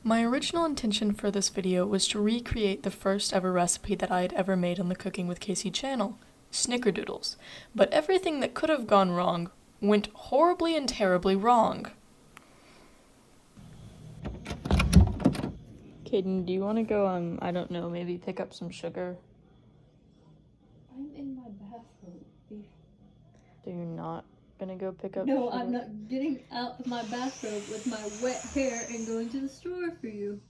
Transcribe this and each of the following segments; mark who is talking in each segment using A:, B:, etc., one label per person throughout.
A: My original intention for this video was to recreate the first ever recipe that I had ever made on the Cooking with Casey channel, Snickerdoodles, but everything that could have gone wrong went horribly and terribly wrong. Caden, do you want to go, I don't know, maybe pick up some sugar?
B: I'm in my bathroom.
A: So you're not gonna go pick up
B: No,
A: sugar?
B: I'm not getting out of my bathrobe with my wet hair and going to the store for you.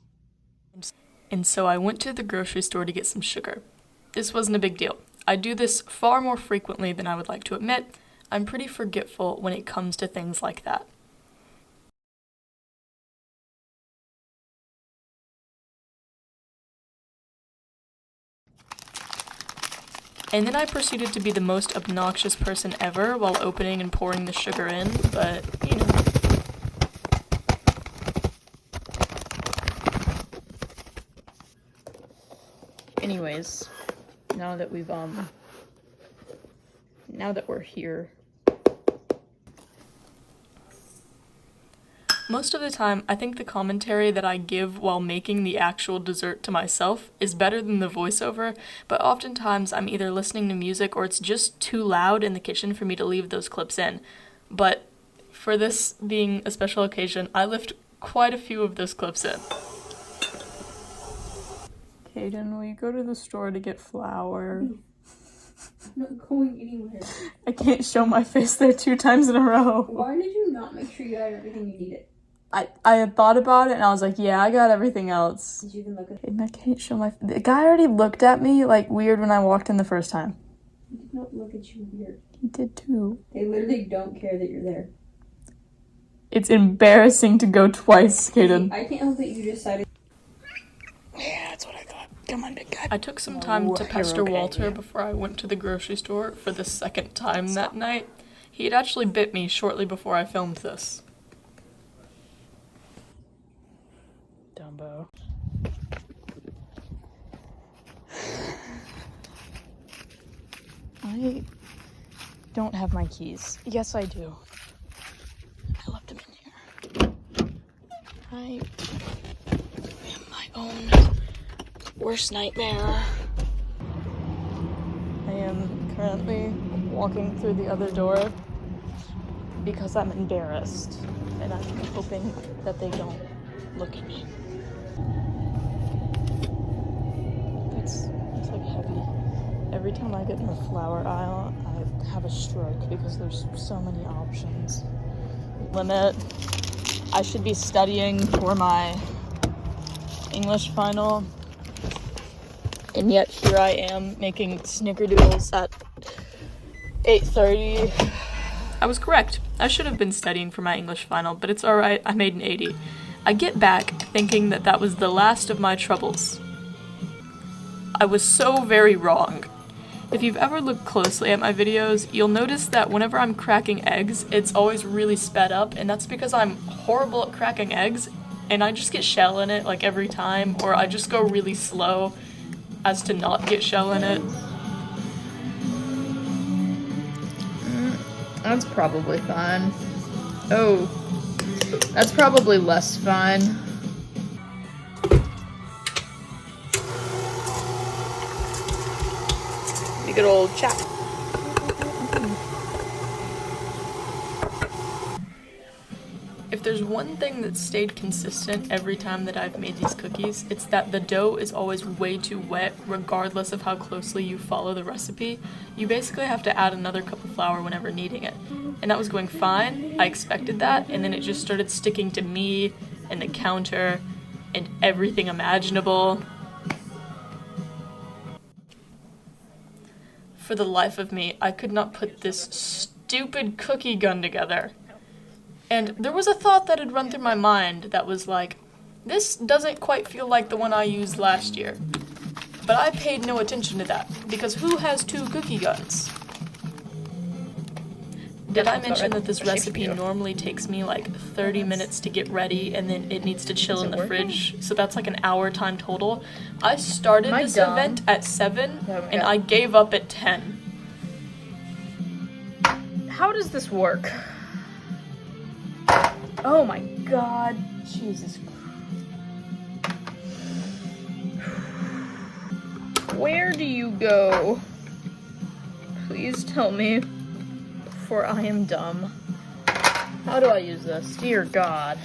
A: And so I went to the grocery store to get some sugar. This wasn't a big deal. I do this far more frequently than I would like to admit. I'm pretty forgetful when it comes to things like that. And then I proceeded to be the most obnoxious person ever while opening and pouring the sugar in, but, you know. Anyways, now that we're here. Most of the time, I think the commentary that I give while making the actual dessert to myself is better than the voiceover, but oftentimes I'm either listening to music or it's just too loud in the kitchen for me to leave those clips in. But for this being a special occasion, I left quite a few of those clips in. Caden, will you go to the store to get flour?
B: I'm not going anywhere.
A: I can't show my face there 2 times in a row.
B: Why did you not make sure you had everything you needed?
A: I had thought about it and I was like, yeah, I got everything else.
B: Did you even look at it?
A: And I can't show my... The guy already looked at me like weird when I walked in the first time.
B: He did not look at you weird.
A: He did too.
B: They literally don't care that you're there.
A: It's embarrassing to go twice, Caden.
B: I can't help it, you decided.
A: Yeah, that's what I thought. Come on, big guy. I took some time to pester Walter before I went to the grocery store for the second time that night. He had actually bit me shortly before I filmed this. Dumbo. I don't have my keys. Yes, I do. I left them in here. I am my own worst nightmare. I am currently walking through the other door because I'm embarrassed and I'm hoping that they don't look at me. It's like heavy. Every time I get in the flower aisle, I have a stroke because there's so many options. Limit. I should be studying for my English final, and yet here I am making snickerdoodles at 8:30. I was correct. I should have been studying for my English final, but it's alright, I made an 80. I get back thinking that that was the last of my troubles. I was so very wrong. If you've ever looked closely at my videos, you'll notice that whenever I'm cracking eggs, it's always really sped up, and that's because I'm horrible at cracking eggs, and I just get shell in it like every time, or I just go really slow as to not get shell in it.
C: That's probably fine. Oh, that's probably less fine.
A: A good old chat. If there's one thing that stayed consistent every time that I've made these cookies, it's that the dough is always way too wet regardless of how closely you follow the recipe. You basically have to add another cup of flour whenever needing it. And that was going fine, I expected that, and then it just started sticking to me and the counter and everything imaginable. For the life of me, I could not put this stupid cookie gun together. And there was a thought that had run through my mind that was like, this doesn't quite feel like the one I used last year. But I paid no attention to that, because who has 2 cookie guns? Did I mention that this recipe normally takes me like 30 minutes to get ready and then it needs to chill in the fridge? So that's like an hour time total. I started this event at 7 and I gave up at 10.
C: How does this work? Oh my god. Jesus Christ. Where do you go? Please tell me, for I am dumb. How do I use this? Dear God.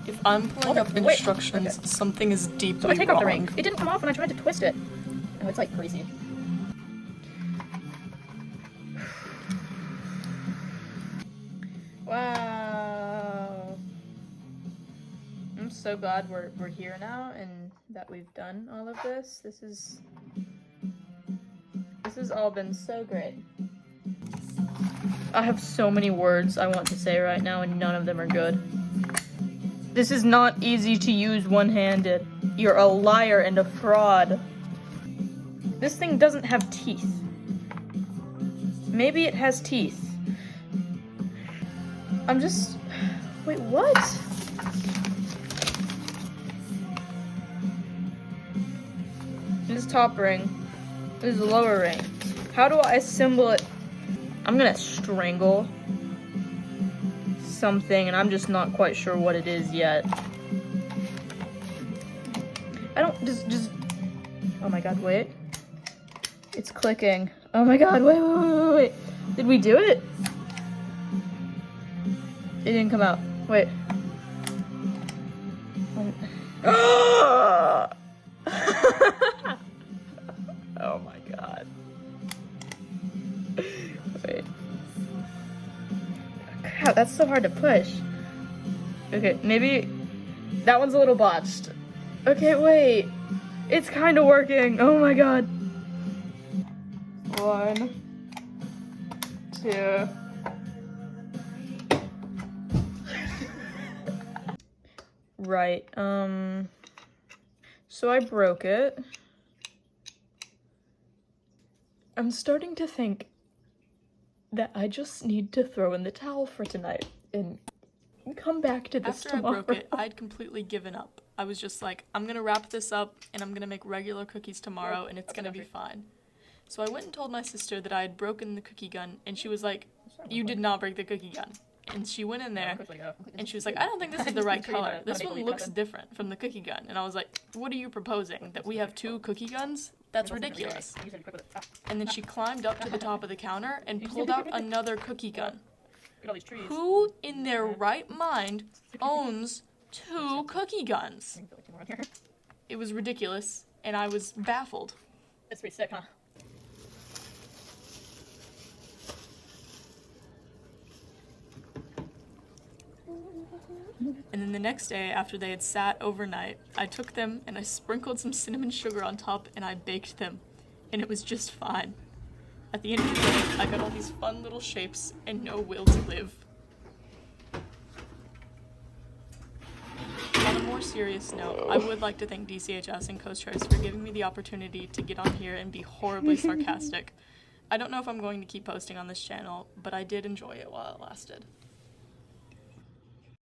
A: If I'm pulling up
C: Wait,
A: instructions,
C: okay.
A: something is deeply
C: So I take
A: wrong.
C: off the ring. It didn't come off when I tried to twist it. Oh, it's like crazy. Wow. I'm so glad we're here now and that we've done all of this. This has all been so great. I have so many words I want to say right now and none of them are good. This is not easy to use one-handed. You're a liar and a fraud. This thing doesn't have teeth. Maybe it has teeth. I'm just... Wait, what? This is top ring. This is lower ring. How do I assemble it? I'm gonna strangle something, and I'm just not quite sure what it is yet. I don't... Just... Oh my god, wait. It's clicking. Oh my god, wait. Did we do it? It didn't come out. Wait. Oh my god. Wait. Crap, that's so hard to push. Okay, maybe that one's a little botched. Okay, wait. It's kind of working. Oh my god. 1, 2. Right, so I broke it. I'm starting to think that I just need to throw in the towel for tonight and come back to this
A: After
C: tomorrow.
A: I broke it, I'd completely given up. I was just like, I'm gonna wrap this up and I'm gonna make regular cookies tomorrow and it's gonna be fine. So I went and told my sister that I had broken the cookie gun and she was like, you did not break the cookie gun. And she went in there and she was like, I don't think this is the right color. This one looks different from the cookie gun. And I was like, what are you proposing? That we have 2 cookie guns? That's ridiculous. And then she climbed up to the top of the counter and pulled out another cookie gun. Who in their right mind owns 2 cookie guns? It was ridiculous and I was baffled.
C: That's pretty sick, huh?
A: And then the next day, after they had sat overnight, I took them and I sprinkled some cinnamon sugar on top and I baked them. And it was just fine. At the end of the day, I got all these fun little shapes and no will to live. On a more serious note, I would like to thank DCHS and Coast Choice for giving me the opportunity to get on here and be horribly sarcastic. I don't know if I'm going to keep posting on this channel, but I did enjoy it while it lasted.